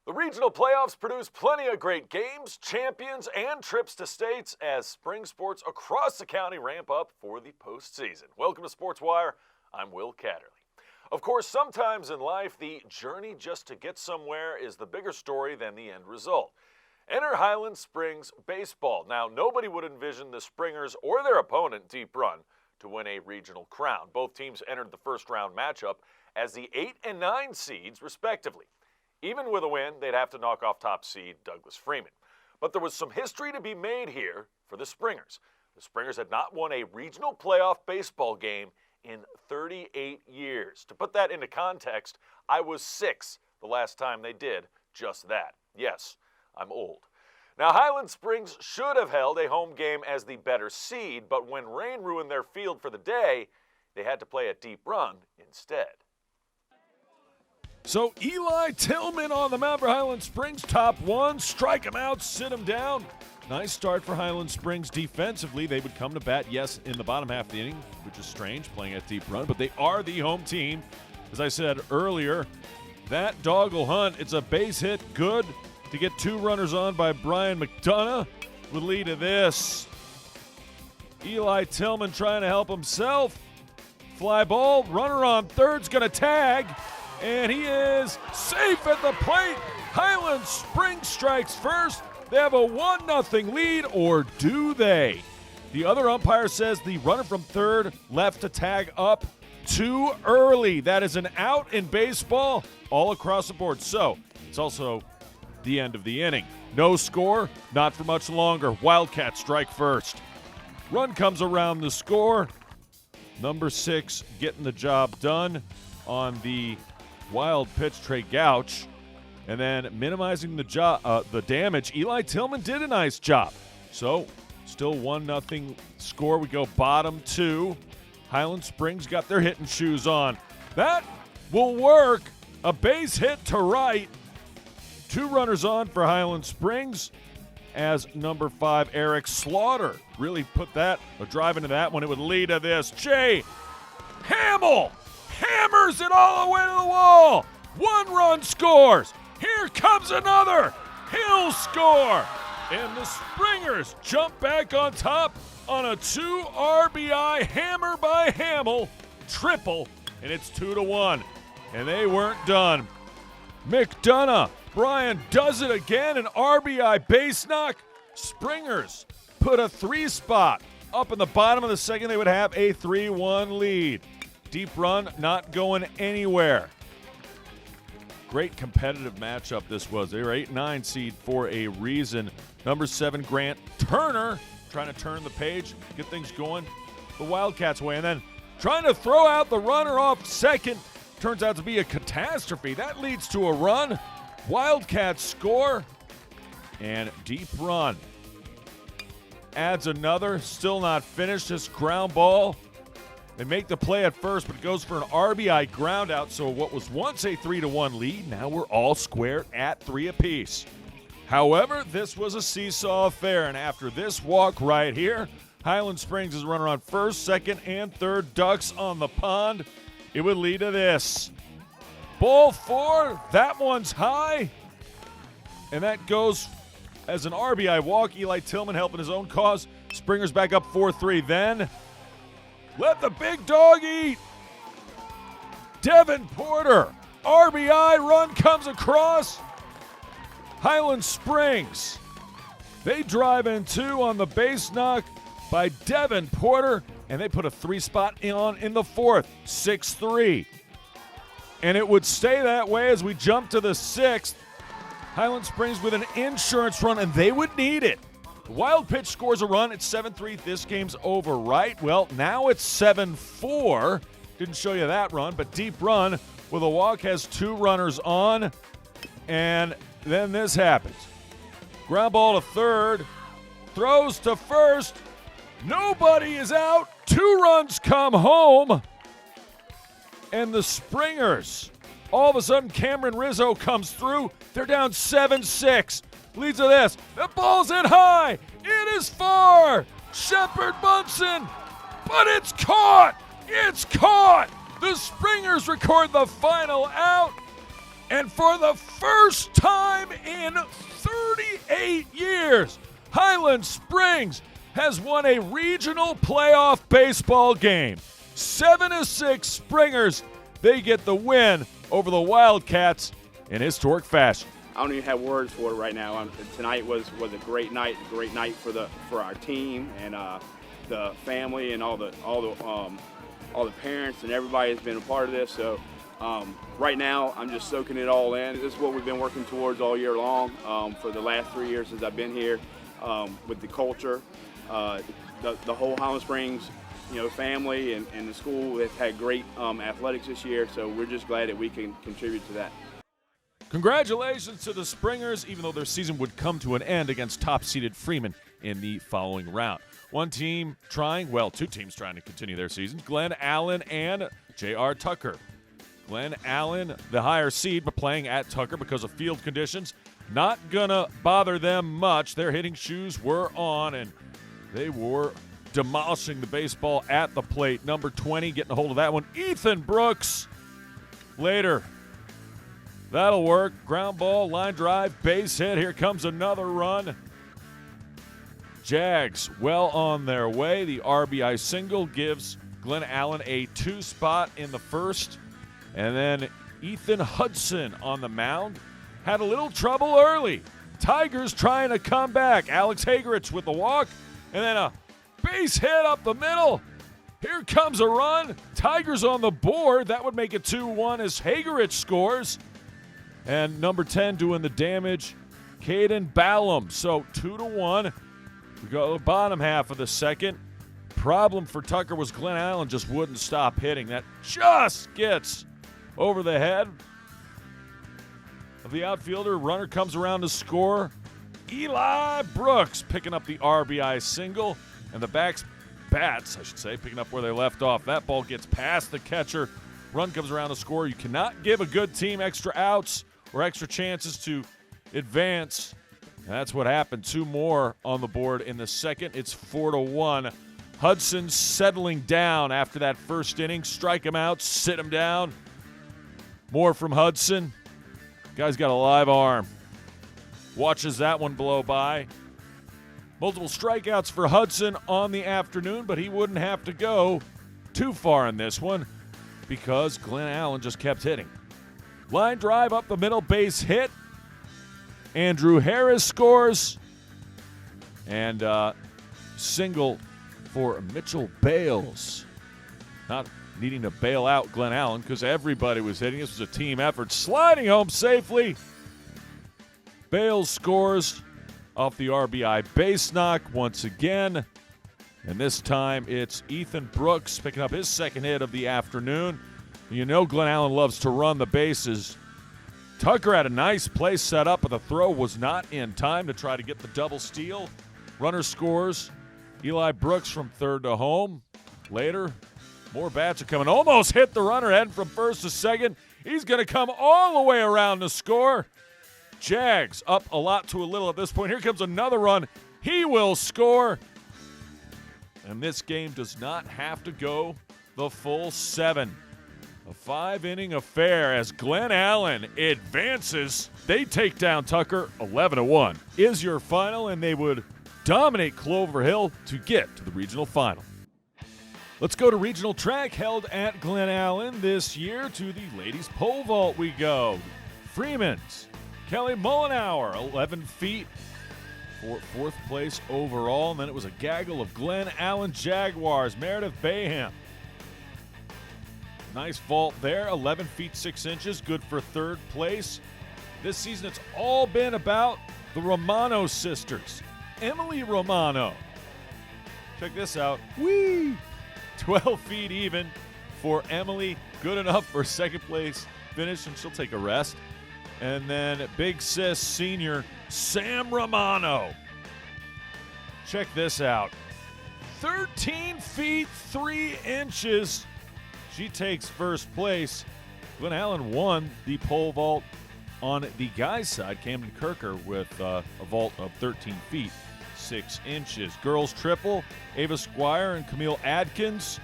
The regional playoffs produce plenty of great games, champions, and trips to states as spring sports across the county ramp up for the postseason. Welcome to Sports Wire. I'm Will Catterley. Of course, sometimes in life, the journey just to get somewhere is the bigger story than the end result. Enter Highland Springs baseball. Now, nobody would envision the Springers or their opponent, Deep Run, to win a regional crown. Both teams entered the first-round matchup as the 8 and 9 seeds, respectively. Even with a win, they'd have to knock off top seed Douglas Freeman. But there was some history to be made here for the Springers. The Springers had not won a regional playoff baseball game in 38 years. To put that into context, I was 6 the last time they did just that. Yes, I'm old. Now, Highland Springs should have held a home game as the better seed, but when rain ruined their field for the day, they had to play at Deep Run instead. So Eli Tillman on the mound for Highland Springs, top one, strike him out, sit him down. Nice start for Highland Springs defensively. They would come to bat, yes, in the bottom half of the inning, which is strange, playing at Deep Run, but they are the home team. As I said earlier, that dog will hunt. It's a base hit, good to get 2 runners on by Brian McDonough would lead to this. Eli Tillman trying to help himself. Fly ball, runner on third's going to tag. And he is safe at the plate. Highland Springs strikes first. They have a 1-0 lead, or do they? The other umpire says the runner from third left to tag up too early. That is an out in baseball all across the board. So it's also the end of the inning. No score, not for much longer. Wildcats strike first. Run comes around the score. Number 6 getting the job done on the wild pitch, Trey Gouch, and then minimizing the damage. Eli Tillman did a nice job. So still 1-0 score. We go bottom 2. Highland Springs got their hitting shoes on. That will work. A base hit to right. 2 runners on for Highland Springs as number 5, Eric Slaughter, really put that, a drive into that one. It would lead to this. Jay Hamill hammers it all the way to the wall. 1 run scores. Here comes another. He'll score. And the Springers jump back on top on a 2 RBI hammer by Hamill. Triple, and it's 2-1. And they weren't done. McDonough, Brian does it again, an RBI base knock. Springers put a 3 spot up in the bottom of the second. They would have a 3-1 lead. Deep Run not going anywhere. Great competitive matchup this was. They were 8-9 seed for a reason. Number 7, Grant Turner, trying to turn the page, get things going the Wildcats' way. And then trying to throw out the runner off second. Turns out to be a catastrophe. That leads to a run. Wildcats score. And Deep Run adds another. Still not finished. This ground ball. They make the play at first, but it goes for an RBI ground out. So what was once a 3-1 lead, now we're all square at 3 apiece. However, this was a seesaw affair, and after this walk right here, Highland Springs is runner on first, second, and third. Ducks on the pond. It would lead to this. Ball 4, that one's high, and that goes as an RBI walk. Eli Tillman helping his own cause. Springers back up 4-3. Then let the big dog eat. Devin Porter, RBI run comes across. Highland Springs, they drive in 2 on the base knock by Devin Porter, and they put a 3 spot in the 4th, 6-3. And it would stay that way as we jump to the 6th. Highland Springs with an insurance run, and they would need it. The wild pitch scores a run. It's 7-3. This game's over, right? Well, now it's 7-4. Didn't show you that run, but Deep Run with a walk has 2 runners on. And then this happens. Ground ball to third. Throws to first. Nobody is out. 2 runs come home. And the Springers, all of a sudden Cameron Rizzo comes through. They're down 7-6. Leads to this. The ball's in high. It is far. Shepard Munson. But it's caught. It's caught. The Springers record the final out. And for the first time in 38 years, Highland Springs has won a regional playoff baseball game. 7-6 Springers. They get the win over the Wildcats in historic fashion. I don't even have words for it right now. Tonight was a great night for our team and the family and all the parents and everybody has been a part of this. So right now I'm just soaking it all in. This is what we've been working towards all year long for the last 3 years since I've been here with the culture. The whole Highland Springs family and the school has had great athletics this year, so we're just glad that we can contribute to that. Congratulations to the Springers, even though their season would come to an end against top-seeded Freeman in the following round. Two teams trying to continue their season, Glen Allen and J.R. Tucker. Glen Allen, the higher seed, but playing at Tucker because of field conditions. Not gonna bother them much. Their hitting shoes were on, and they were demolishing the baseball at the plate. Number 20 getting a hold of that one. Ethan Brooks. Later. That'll work. Ground ball, line drive, base hit. Here comes another run. Jags well on their way. The RBI single gives Glen Allen a 2 spot in the first. And then Ethan Hudson on the mound. Had a little trouble early. Tigers trying to come back. Alex Hagerich with the walk. And then a base hit up the middle. Here comes a run. Tigers on the board. That would make it 2-1 as Hagerich scores. And number 10 doing the damage, Caden Ballum. So 2-1. We go to the bottom half of the second. Problem for Tucker was Glen Allen just wouldn't stop hitting. That just gets over the head of the outfielder. Runner comes around to score. Eli Brooks picking up the RBI single. And the bats, picking up where they left off. That ball gets past the catcher. Run comes around to score. You cannot give a good team extra outs or extra chances to advance. And that's what happened. 2 more on the board in the second. It's 4-1. Hudson settling down after that first inning. Strike him out, sit him down. More from Hudson. Guy's got a live arm. Watches that one blow by. Multiple strikeouts for Hudson on the afternoon, but he wouldn't have to go too far in this one because Glen Allen just kept hitting. Line drive up the middle, base hit. Andrew Harris scores. And single for Mitchell Bales. Not needing to bail out Glen Allen because everybody was hitting. This was a team effort. Sliding home safely. Bales scores off the RBI base knock once again. And this time it's Ethan Brooks picking up his second hit of the afternoon. You know Glen Allen loves to run the bases. Tucker had a nice play set up, but the throw was not in time to try to get the double steal. Runner scores. Eli Brooks from third to home. Later, more bats are coming. Almost hit the runner heading from first to second. He's going to come all the way around to score. Jags up a lot to a little at this point. Here comes another run. He will score. And this game does not have to go the full 7. A 5-inning affair as Glen Allen advances. They take down Tucker 11-1 is your final, and they would dominate Clover Hill to get to the regional final. Let's go to regional track held at Glen Allen this year. To the ladies pole vault we go. Freeman's Kelly Mullenauer, 11 feet for 4th place overall. And then it was a gaggle of Glen Allen Jaguars. Meredith Bayham. Nice vault there, 11 feet 6 inches, good for 3rd place. This season it's all been about the Romano sisters. Emily Romano. Check this out. Whee! 12 feet even for Emily. Good enough for 2nd place finish, and she'll take a rest. And then big sis senior Sam Romano. Check this out. 13 feet 3 inches. She takes 1st place. Glen Allen won the pole vault on the guys' side. Camden Kirker with a vault of 13 feet 6 inches. Girls triple, Ava Squire and Camille Adkins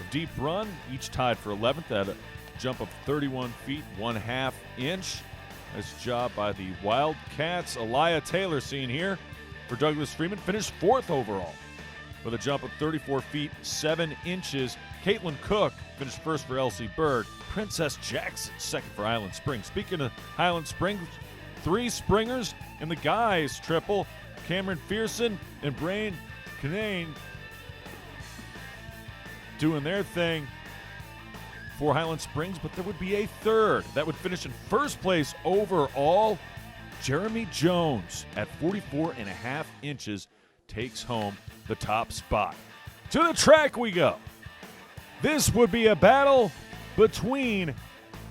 of deep run, each tied for 11th at a jump of 31 feet 1/2 inch. Nice job by the Wildcats. Elia Taylor seen here for Douglas Freeman. Finished 4th overall with a jump of 34 feet, 7 inches. Caitlin Cook finished 1st for Elsie Bird. Princess Jackson 2nd for Highland Springs. Speaking of Highland Springs, 3 springers in the guys triple. Cameron Fearson and Brain Canane doing their thing for Highland Springs, but there would be a 3rd that would finish in 1st place overall. Jeremy Jones at 44.5 inches takes home the top spot. To the track we go. This would be a battle between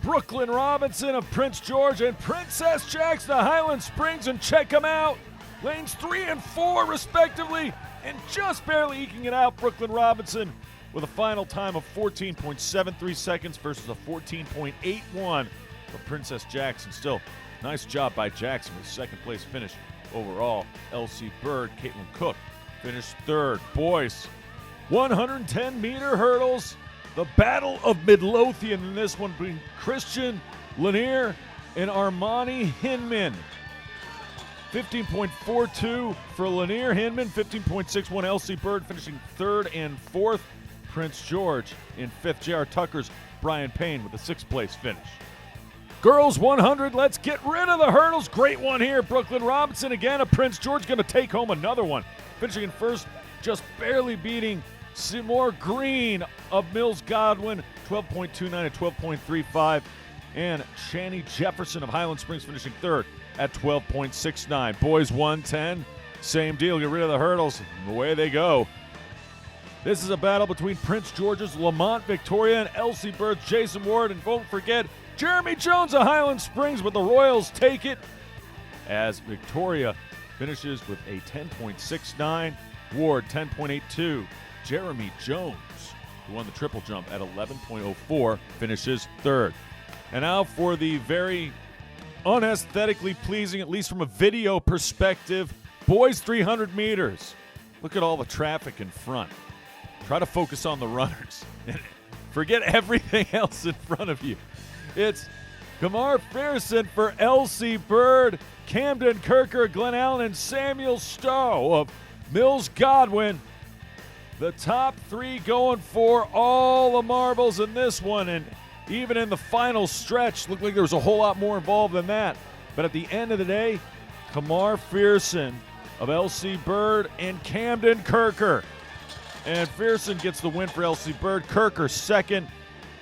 Brooklyn Robinson of Prince George and Princess Jackson of Highland Springs, and check them out. Lanes 3 and 4 respectively, and just barely eking it out, Brooklyn Robinson with a final time of 14.73 seconds versus a 14.81 for Princess Jackson. Still, nice job by Jackson with 2nd place finish overall. Elsie Bird, Caitlin Cook finished 3rd. Boys, 110-meter hurdles. The Battle of Midlothian in this one between Christian Lanier and Armani Hinman. 15.42 for Lanier. Hinman, 15.61. Elsie Bird finishing 3rd and 4th. Prince George in 5th. J.R. Tucker's Brian Payne with a 6th place finish. Girls 100, let's get rid of the hurdles. Great one here. Brooklyn Robinson again of Prince George going to take home another one. Finishing in 1st, just barely beating Seymour Green of Mills Godwin, 12.29 and 12.35. And Shani Jefferson of Highland Springs finishing 3rd at 12.69. Boys 110, same deal. Get rid of the hurdles. Away they go. This is a battle between Prince George's Lamont Victoria and Elsie Bird's Jason Ward. And don't forget, Jeremy Jones of Highland Springs, but the Royals take it as Victoria finishes with a 10.69. Ward 10.82. Jeremy Jones, who won the triple jump at 11.04, finishes 3rd. And now for the very unaesthetically pleasing, at least from a video perspective, boys 300 meters. Look at all the traffic in front. Try to focus on the runners. Forget everything else in front of you. It's Kamar Fearson for Elsie Bird, Camden Kirker, Glen Allen, and Samuel Stowe of Mills Godwin. The top 3 going for all the marbles in this one, and even in the final stretch, looked like there was a whole lot more involved than that. But at the end of the day, Kamar Fearson of Elsie Bird and Camden Kirker. And Fearson gets the win for Elsie Bird. Kirker 2nd.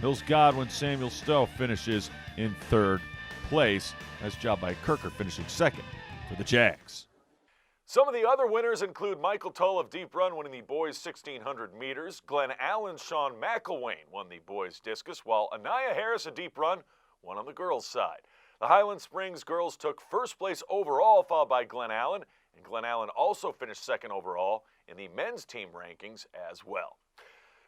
Mills Godwin, Samuel Stowe finishes in 3rd place. Nice job by Kirker finishing 2nd for the Jags. Some of the other winners include Michael Tull of Deep Run winning the boys 1,600 meters. Glen Allen's Sean McElwain won the boys discus, while Anaya Harris of Deep Run won on the girls' side. The Highland Springs girls took 1st place overall, followed by Glen Allen, and Glen Allen also finished 2nd overall in the men's team rankings as well.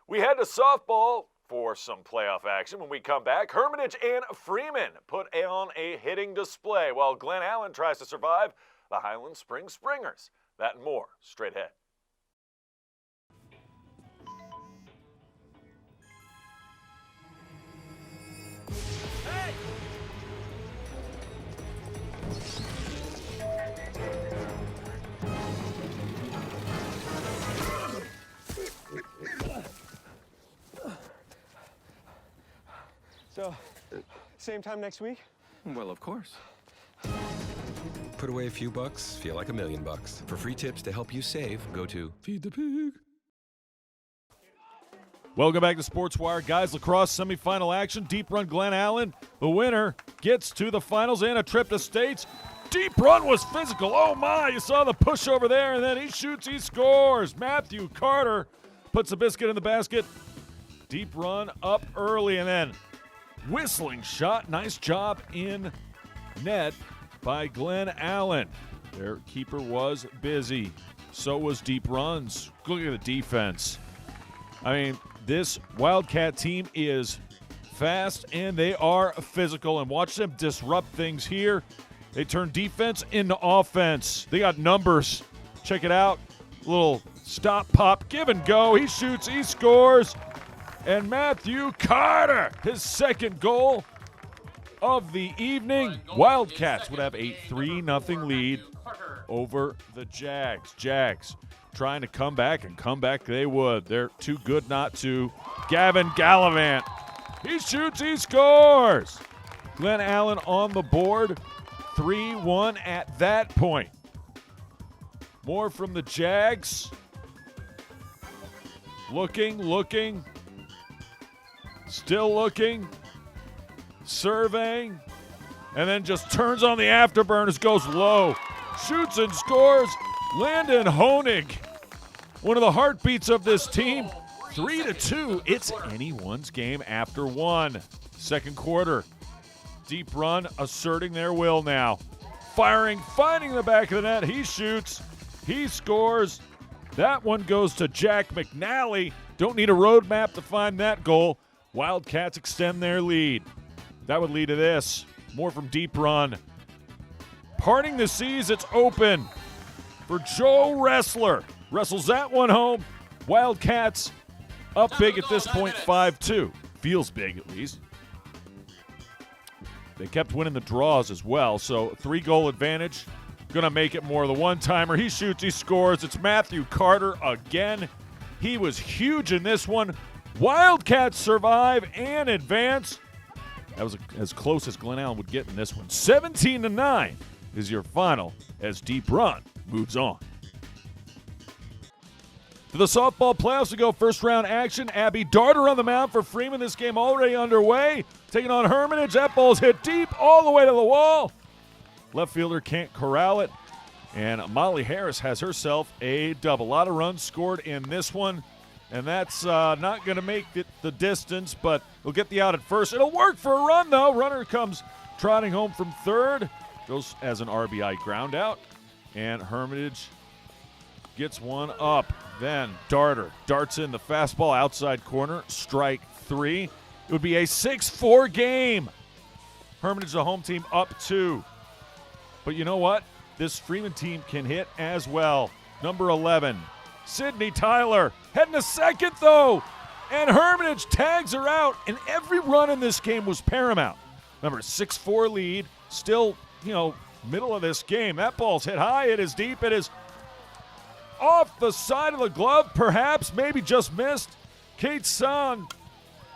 We head to softball for some playoff action. When we come back, Hermitage and Freeman put on a hitting display, while Glen Allen tries to survive the Highland Springs Springers. That and more straight ahead. Hey! So, same time next week? Well, of course. Put away a few bucks, feel like $1 million. For free tips to help you save, go to Feed the Pig. Welcome back to Sports Wire. Guys, lacrosse semifinal action. Deep Run Glen Allen. The winner gets to the finals and a trip to states. Deep Run was physical. Oh, my. You saw the push over there, and then he shoots, he scores. Matthew Carter puts a biscuit in the basket. Deep Run up early, and then whistling shot. Nice job in net by Glen Allen. Their keeper was busy. So was Deep Run's. Look at the defense. I mean, this Wildcat team is fast and they are physical. And watch them disrupt things here. They turn defense into offense. They got numbers. Check it out. Little stop, pop, give and go. He shoots, he scores. And Matthew Carter, his 2nd goal of the evening. Wildcats would have a 3-0 lead over the Jags. Jags trying to come back, and come back they would. They're too good not to. Gavin Gallivant. He shoots, he scores. Glen Allen on the board. 3-1 at that point. More from the Jags. Looking. Still looking. Surveying. And then just turns on the afterburners, goes low. Shoots and scores. Landon Honig, one of the heartbeats of this team. 3-2. It's anyone's game after one. Second quarter. Deep run, asserting their will now. Firing, finding the back of the net. He shoots. He scores. That one goes to Jack McNally. Don't need a roadmap to find that goal. Wildcats extend their lead. That would lead to this. More from deep run. Parting the seas, it's open for Joe Wrestler. Wrestles that one home. Wildcats up big at this point, 5-2. Feels big at least. They kept winning the draws as well, so 3-goal advantage. Gonna make it more. The one-timer, he shoots, he scores. It's Matthew Carter again. He was huge in this one. Wildcats survive and advance. That was as close as Glen Allen would get in this one. 17-9 is your final as Deep Run moves on. To the softball playoffs to go. First round action. Abby Darter on the mound for Freeman. This game already underway. Taking on Hermitage. That ball's hit deep all the way to the wall. Left fielder can't corral it. And Molly Harris has herself a double. A lot of runs scored in this one. And that's not going to make it the distance, but we'll get the out at first. It'll work for a run, though. Runner comes trotting home from third. Goes as an RBI ground out. And Hermitage gets one up. Then Darter darts in the fastball outside corner. Strike 3. It would be a 6-4 game. Hermitage, the home team, up 2. But you know what? This Freeman team can hit as well. Number 11, Sydney Tyler. Heading to second, though. And Hermitage tags her out. And every run in this game was paramount. Remember, 6-4 lead. Still, middle of this game. That ball's hit high. It is deep. It is off the side of the glove, perhaps, maybe just missed. Kate Son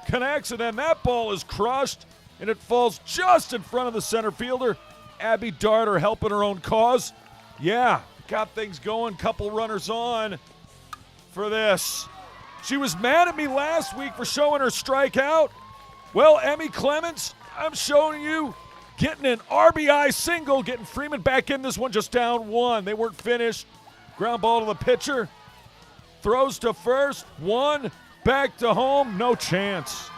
connects, and then that ball is crushed, and it falls just in front of the center fielder. Abby Darter helping her own cause. Yeah, got things going. Couple runners on for this. She was mad at me last week for showing her strikeout. Well, Emmy Clements, I'm showing you getting an RBI single, getting Freeman back in this one, just down 1. They weren't finished. Ground ball to the pitcher. Throws to first. 1. Back to home. No chance.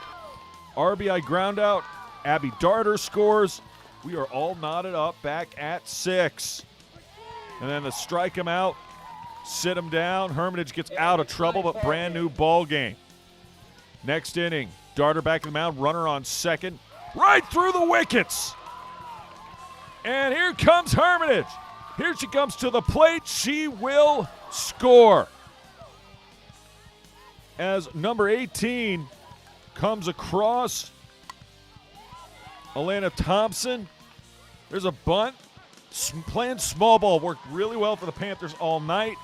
RBI ground out. Abby Darter scores. We are all knotted up back at 6. And then to strike him out, sit him down. Hermitage gets out of trouble, but brand new ball game. Next inning, Darter back in the mound. Runner on second. Right through the wickets. And here comes Hermitage. Here she comes to the plate. She will score. As number 18 comes across, Alana Thompson. There's a bunt. Playing small ball worked really well for the Panthers all night.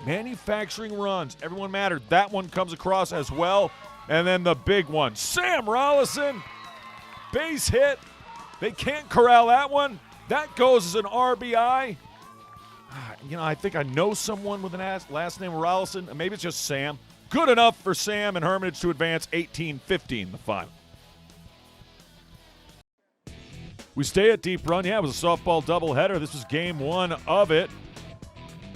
Manufacturing runs. Everyone mattered. That one comes across as well. And then the big one. Sam Rollison. Base hit. They can't corral that one. That goes as an RBI. I think I know someone with an last name Rollison. Maybe it's just Sam. Good enough for Sam and Hermitage to advance 18-15 the final. We stay at Deep Run. Yeah, it was a softball doubleheader. This was game 1 of it.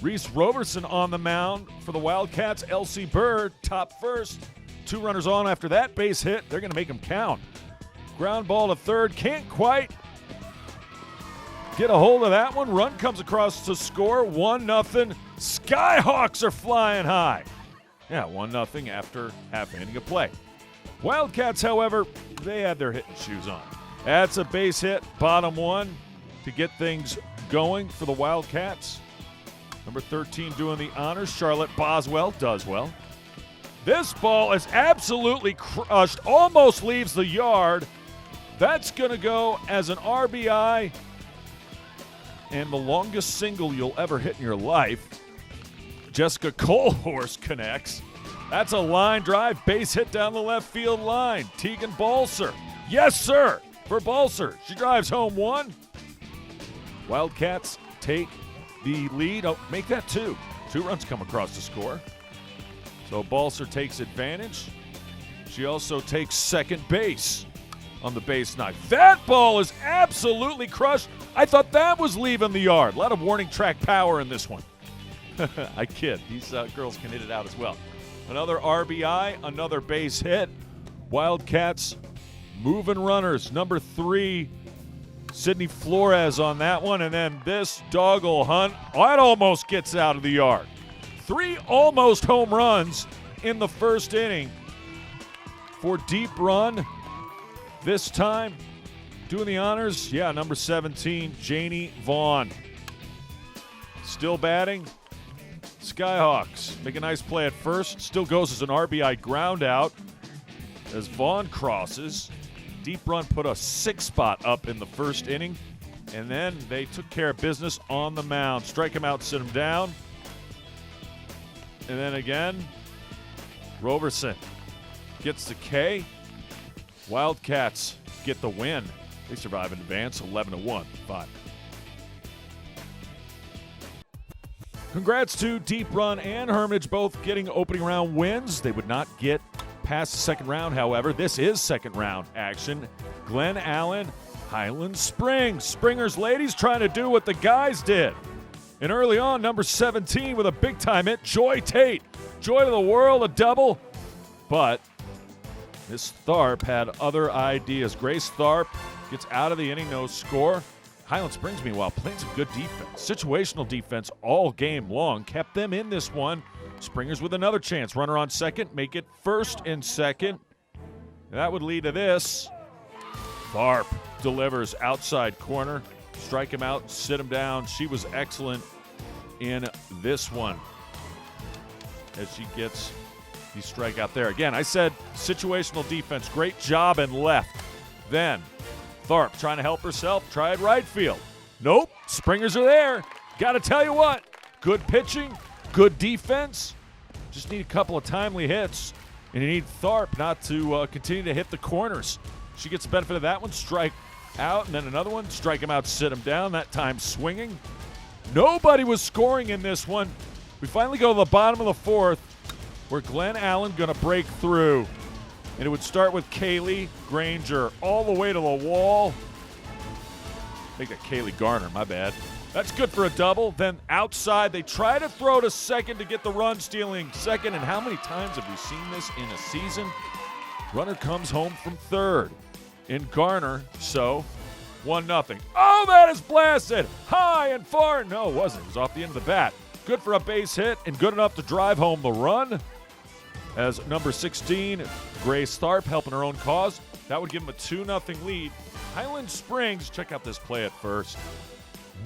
Reese Roberson on the mound for the Wildcats. Elsie Bird, top first. 2 runners on after that base hit. They're going to make them count. Ground ball to third. Can't quite get a hold of that one. Run comes across to score. 1-0. Skyhawks are flying high. Yeah, 1-0 after half inning of play. Wildcats, however, they had their hitting shoes on. That's a base hit, bottom 1 to get things going for the Wildcats. Number 13 doing the honors. Charlotte Boswell does well. This ball is absolutely crushed. Almost leaves the yard. That's going to go as an RBI and the longest single you'll ever hit in your life. Jessica Colehorse connects. That's a line drive, base hit down the left field line. Tegan Balser. Yes, sir, for Balser. She drives home one. Wildcats take the lead. Oh, make that two. 2 runs come across the score. So Balser takes advantage. She also takes second base on the base knife. That ball is absolutely crushed. I thought that was leaving the yard. A lot of warning track power in this one. I kid. These girls can hit it out as well. Another RBI, another base hit. Wildcats moving runners. Number 3, Sydney Flores on that one. And then this doggle hunt. That almost gets out of the yard. 3 almost home runs in the first inning for Deep Run. This time, doing the honors, number 17, Janie Vaughn. Still batting. Skyhawks make a nice play at first. Still goes as an RBI ground out as Vaughn crosses. Deep Run put a 6 spot up in the first inning, and then they took care of business on the mound. Strike him out, sit him down. And then again, Roberson gets the K. Wildcats get the win. They survive in advance, 11-1. 5. Congrats to Deep Run and Hermitage, both getting opening round wins. They would not get past the second round, however. This is second round action. Glen Allen, Highland Springs. Springers ladies trying to do what the guys did. And early on, number 17 with a big-time hit, Joy Tate. Joy to the world, a double. But Miss Tharp had other ideas. Grace Tharp gets out of the inning, no score. Highland Springs, meanwhile, playing some good defense. Situational defense all game long. Kept them in this one. Springers with another chance. Runner on second. Make it first and second. That would lead to this. Tharp delivers outside corner. Strike him out, sit him down. She was excellent in this one as she gets the strikeout there. Again, I said situational defense. Great job and left. Then Tharp trying to help herself. Tried right field. Nope. Springers are there. Got to tell you what. Good pitching. Good defense. Just need a couple of timely hits. And you need Tharp not to continue to hit the corners. She gets the benefit of that one. Strike out. And then another one. Strike him out. Sit him down. That time swinging. Nobody was scoring in this one. We finally go to the bottom of the fourth where Glen Allen going to break through. And it would start with Kaylee Granger all the way to the wall. I think that Kaylee Garner, my bad. That's good for a double. Then outside, they try to throw to second to get the run, stealing second. And how many times have we seen this in a season? Runner comes home from third. In Garner, so 1-0. Oh, that is blasted high and far. No, it wasn't. It was off the end of the bat. Good for a base hit and good enough to drive home the run. As number 16, Grace Tharp helping her own cause. That would give them a 2-0 lead. Highland Springs, check out this play at first.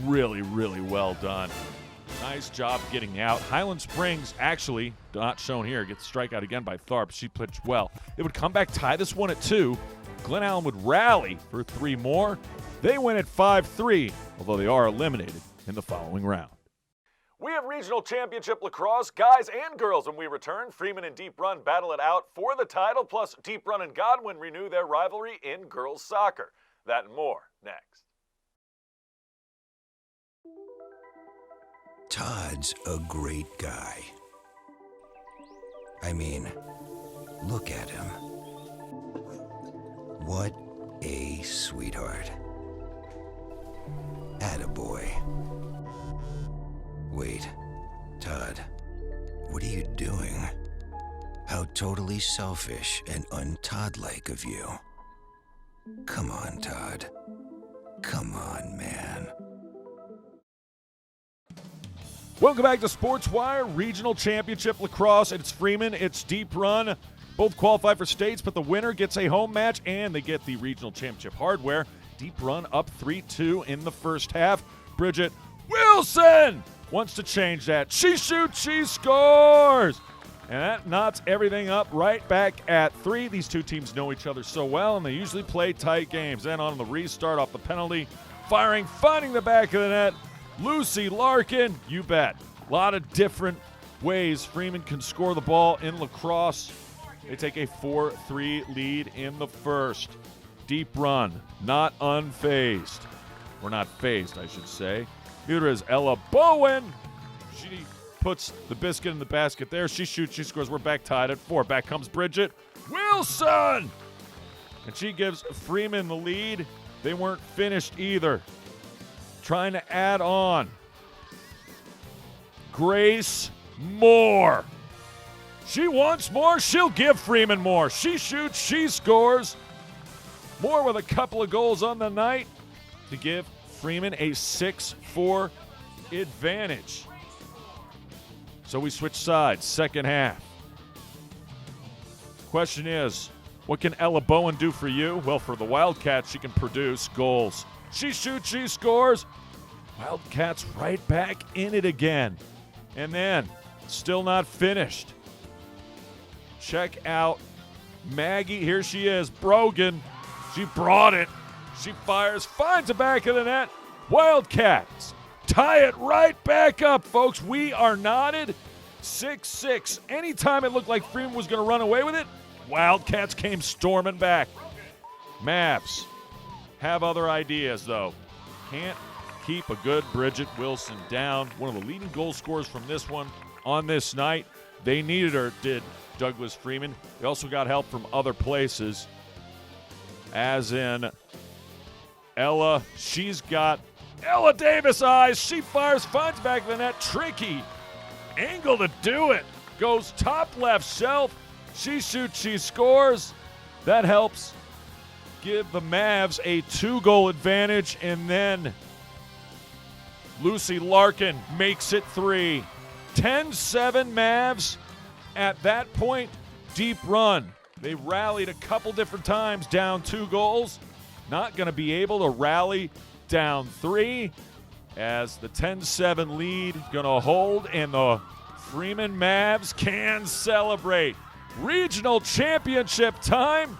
Really, really well done. Nice job getting out. Highland Springs, actually, not shown here, gets strikeout again by Tharp. She pitched well. It would come back, tie this one at 2. Glen Allen would rally for 3 more. They win at 5-3, although they are eliminated in the following round. We have regional championship lacrosse, guys and girls, when we return. Freeman and Deep Run battle it out for the title, plus Deep Run and Godwin renew their rivalry in girls soccer. That and more next. Todd's a great guy. I mean, look at him. What a sweetheart. Attaboy. Wait, Todd, what are you doing? How totally selfish and un-Todd-like of you. Come on, Todd. Come on, man. Welcome back to SportsWire Regional Championship Lacrosse. It's Freeman, it's Deep Run. Both qualify for states, but the winner gets a home match, and they get the Regional Championship hardware. Deep Run up 3-2 in the first half. Bridget Wilson wants to change that. She shoots, she scores. And that knots everything up right back at 3. These two teams know each other so well, and they usually play tight games. Then on the restart off the penalty, firing, finding the back of the net. Lucy Larkin, you bet. A lot of different ways Freeman can score the ball in lacrosse. They take a 4-3 lead in the first. Deep run, not unfazed. Or not phased, I should say. Neither is Ella Bowen. She puts the biscuit in the basket there. She shoots, she scores. We're back tied at 4. Back comes Bridget Wilson. And she gives Freeman the lead. They weren't finished either. Trying to add on. Grace Moore. She wants more. She'll give Freeman more. She shoots, she scores. Moore with a couple of goals on the night to give Freeman a 6-4 advantage. So we switch sides, second half. Question is, what can Ella Bowen do for you? Well, for the Wildcats, she can produce goals. She shoots, she scores. Wildcats right back in it again. And then, still not finished. Check out Maggie. Here she is, Brogan. She brought it. She fires, finds the back of the net. Wildcats tie it right back up, folks. We are knotted 6-6. Anytime it looked like Freeman was going to run away with it, Wildcats came storming back. Mavs have other ideas, though. Can't keep a good Bridget Wilson down. One of the leading goal scorers from this one on this night. They needed her, did Douglas Freeman. They also got help from other places, as in Ella. She's got Ella Davis eyes. She fires, finds back of the net. Tricky angle to do it. Goes top left shelf. She shoots, she scores. That helps give the Mavs a 2-goal advantage. And then Lucy Larkin makes it 3. 10-7 Mavs. At that point, deep run. They rallied a couple different times, down 2 goals. Not going to be able to rally down 3 as the 10-7 lead going to hold, and the Freeman Mavs can celebrate. Regional championship time.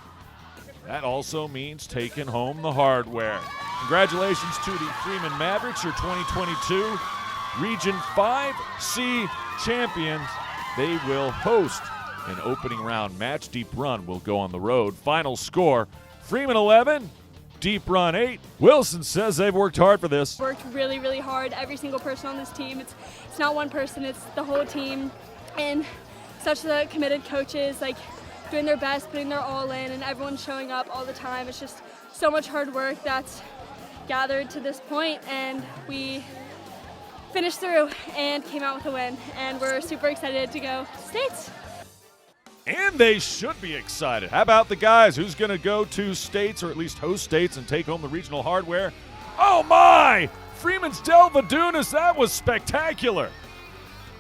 That also means taking home the hardware. Congratulations to the Freeman Mavericks, your 2022 Region 5C champions. They will host an opening round match. Deep Run will go on the road. Final score, Freeman 11, Deep Run 8. Wilson says they've worked hard for this. Worked really, really hard. Every single person on this team. It's not one person, it's the whole team. And such the committed coaches, like doing their best, putting their all in, and everyone's showing up all the time. It's just so much hard work that's gathered to this point, and we finished through and came out with a win. And we're super excited to go to States. And they should be excited. How about the guys? Who's going to go to States, or at least host States, and take home the regional hardware? Oh my! Freeman's Del Vadunas, that was spectacular.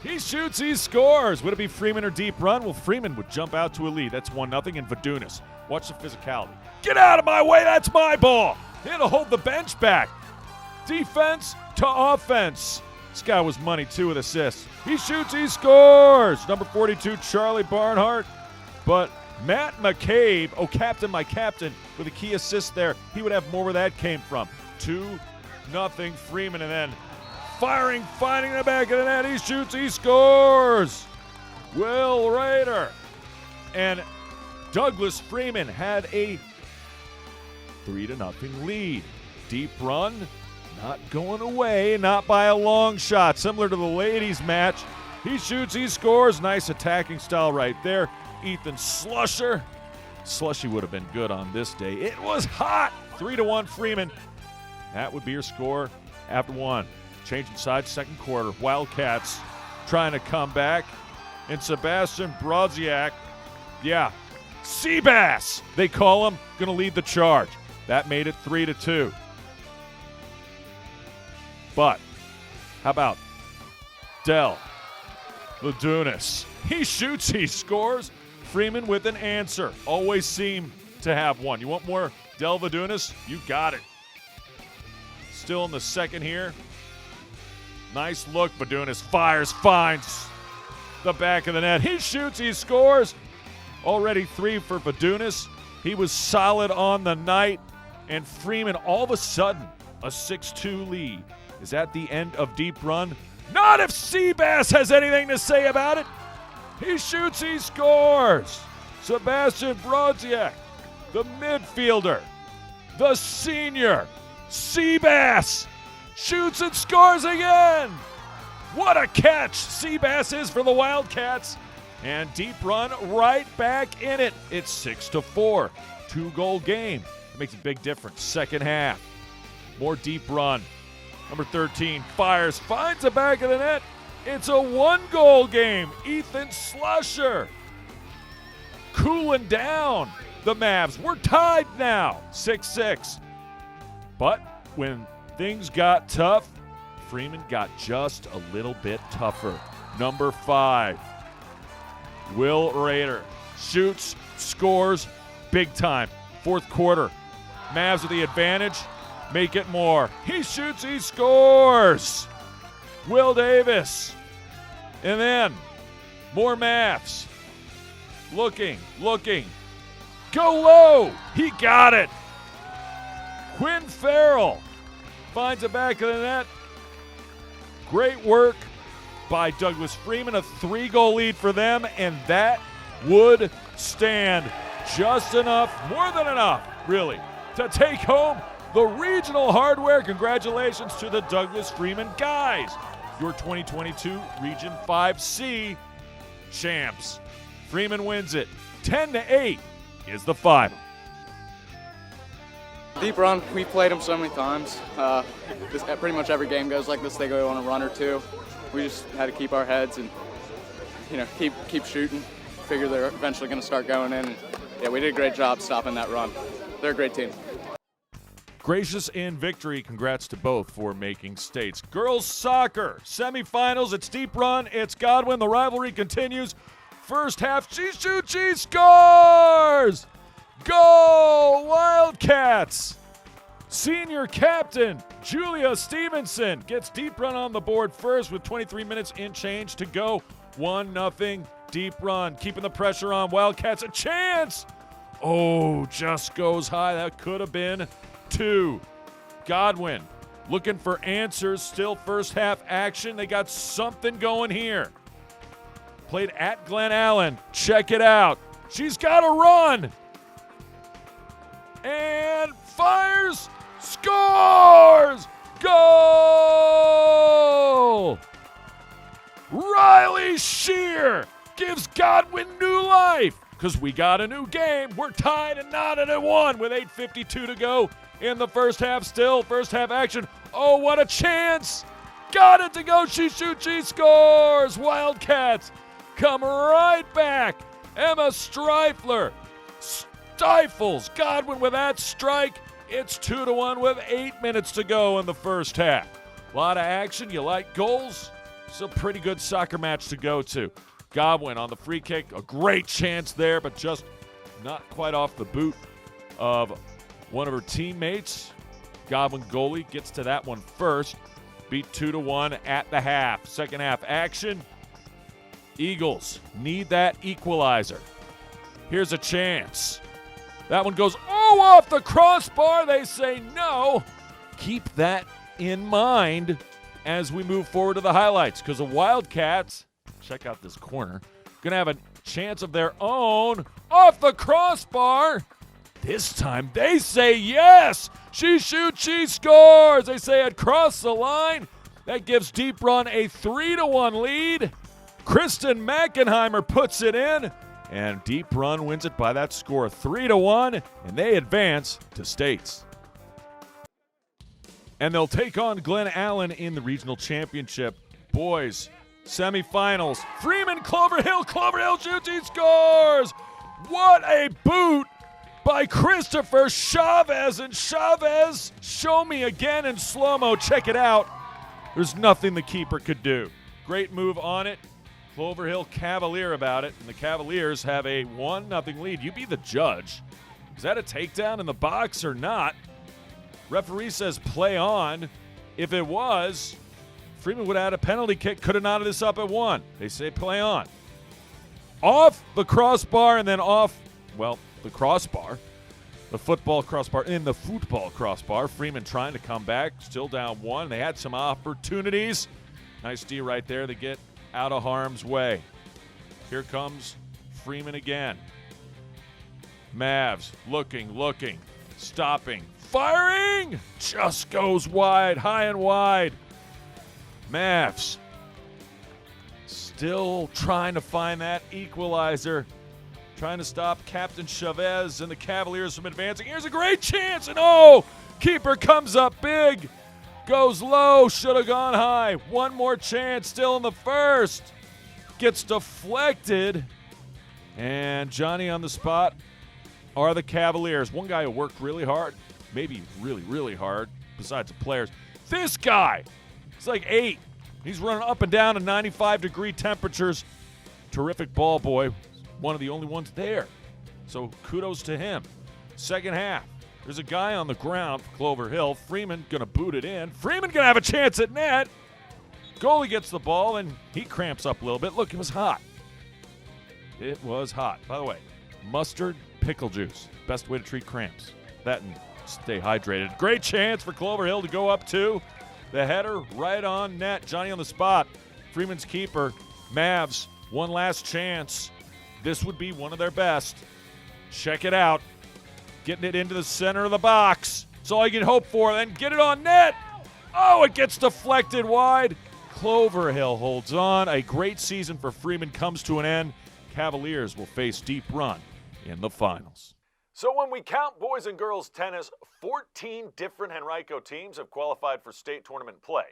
He shoots, he scores. Would it be Freeman or Deep Run? Well, Freeman would jump out to a lead. That's 1-0, and Vadunas. Watch the physicality. Get out of my way, that's my ball. It'll hold the bench back. Defense to offense. This guy was money, too, with assists. He shoots, he scores. Number 42, Charlie Barnhart. But Matt McCabe, oh, captain, my captain, with a key assist there. He would have more where that came from. 2-0 Freeman, and then firing, finding the back of the net. He shoots, he scores. Will Rader. And Douglas Freeman had a 3-0 lead. Deep Run, not going away, not by a long shot. Similar to the ladies' match. He shoots, he scores. Nice attacking style right there. Ethan Slusher. Slushy would have been good on this day. It was hot. 3-1 Freeman. That would be your score after 1. Changing sides, second quarter. Wildcats trying to come back. And Sebastian Brodziak, yeah, Seabass, they call him, going to lead the charge. That made it 3-2. But how about Del Vadunas? He shoots, he scores. Freeman with an answer. Always seem to have one. You want more Del Vadunas? You got it. Still in the second here. Nice look. Vadunas fires, finds the back of the net. He shoots, he scores. Already 3 for Vadunas. He was solid on the night. And Freeman, all of a sudden, a 6-2 lead. Is at the end of deep run. Not if Seabass has anything to say about it. He shoots, he scores. Sebastian Brodziak, the midfielder, the senior, Seabass, shoots and scores again. What a catch Seabass is for the Wildcats. And deep run right back in it. It's 6-4, 2-goal game. It makes a big difference. Second half, more deep run. Number 13 fires, finds the back of the net. It's a 1-goal game. Ethan Slusher cooling down the Mavs. We're tied now, 6-6. But when things got tough, Freeman got just a little bit tougher. Number 5, Will Rader shoots, scores, big time. Fourth quarter, Mavs with the advantage. Make it more. He shoots, he scores. Will Davis. And then more Mavs. Looking. Go low. He got it. Quinn Farrell finds the back of the net. Great work by Douglas Freeman. A 3-goal lead for them, and that would stand just enough, more than enough, really, to take home the regional hardware. Congratulations to the Douglas Freeman guys, your 2022 Region 5C champs. Freeman wins it. 10-8 is the final. Deep run, we've played them so many times. Pretty much every game goes like this. They go on a run or two. We just had to keep our heads and, keep shooting. Figure they're eventually going to start going in. Yeah, we did a great job stopping that run. They're a great team. Gracious in victory. Congrats to both for making states. Girls soccer semifinals. It's deep run. It's Godwin. The rivalry continues. First half, she shoots, she scores! Go Wildcats! Senior captain Julia Stevenson gets deep run on the board first with 23 minutes in change to go. 1-0 deep run. Keeping the pressure on. Wildcats a chance! Oh, just goes high. That could have been 2. Godwin looking for answers. Still first half action. They got something going here. Played at Glen Allen. Check it out. She's got a run. And fires. Scores. Goal. Riley Shear gives Godwin new life. Because we got a new game. We're tied and knotted at 1 with 8:52 to go in the first half. Still first half action. Oh, what a chance. Got it to go. She shoots, she scores. Wildcats come right back. Emma Streifler stifles Godwin with that strike. It's 2-1 with 8 minutes to go in the first half. A lot of action. You like goals? It's a pretty good soccer match to go to. Godwin on the free kick. A great chance there, but just not quite off the boot of one of her teammates. Godwin goalie gets to that one first. Beat 2-1 at the half. Second half action. Eagles need that equalizer. Here's a chance. That one goes, off the crossbar. They say no. Keep that in mind as we move forward to the highlights, because the Wildcats, check out this corner, going to have a chance of their own off the crossbar. This time they say yes. She shoots, she scores. They say it crossed the line. That gives Deep Run a 3-1 lead. Kristen Mackenheimer puts it in, and Deep Run wins it by that score, 3-1, and they advance to states. And they'll take on Glen Allen in the regional championship. Boys, semifinals. Freeman, Clover Hill shoots, he scores! What a boot by Christopher Chavez, and Chavez, show me again in slow-mo, check it out. There's nothing the keeper could do. Great move on it. Clover Hill cavalier about it, and the Cavaliers have a 1-0 lead. You be the judge. Is that a takedown in the box or not? Referee says play on. If it was, Freeman would have had a penalty kick, could have knotted this up at 1. They say play on. Off the crossbar and then off, well, the crossbar. The football crossbar in the football crossbar. Freeman trying to come back, still down 1. They had some opportunities. Nice D right there to get out of harm's way. Here comes Freeman again. Mavs looking, stopping, firing! Just goes wide, high and wide. Mavs still trying to find that equalizer. Trying to stop Captain Chavez and the Cavaliers from advancing. Here's a great chance, and oh! Keeper comes up big. Goes low, should have gone high. One more chance, still in the first. Gets deflected. And Johnny on the spot are the Cavaliers. One guy who worked really hard, maybe really, really hard, besides the players. This guy, he's like 8. He's running up and down in 95-degree temperatures. Terrific ball boy. One of the only ones there. So kudos to him. Second half. There's a guy on the ground for Clover Hill. Freeman going to boot it in. Freeman going to have a chance at net. Goalie gets the ball, and he cramps up a little bit. Look, it was hot. It was hot. By the way, mustard, pickle juice. Best way to treat cramps. That and stay hydrated. Great chance for Clover Hill to go up 2. The header right on net. Johnny on the spot. Freeman's keeper. Mavs, one last chance. This would be one of their best. Check it out. Getting it into the center of the box. That's all you can hope for. Then get it on net. Oh, it gets deflected wide. Clover Hill holds on. A great season for Freeman comes to an end. Cavaliers will face deep run in the finals. So when we count boys and girls tennis, 14 different Henrico teams have qualified for state tournament play.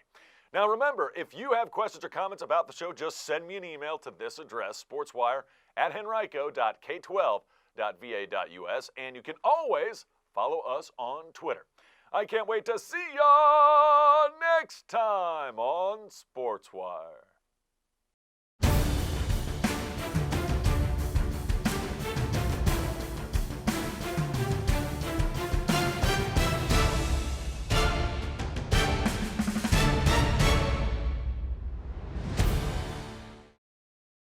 Now remember, if you have questions or comments about the show, just send me an email to this address, sportswire@henrico.k12.va.us, and you can always follow us on Twitter. I can't wait to see ya next time on Sportswire.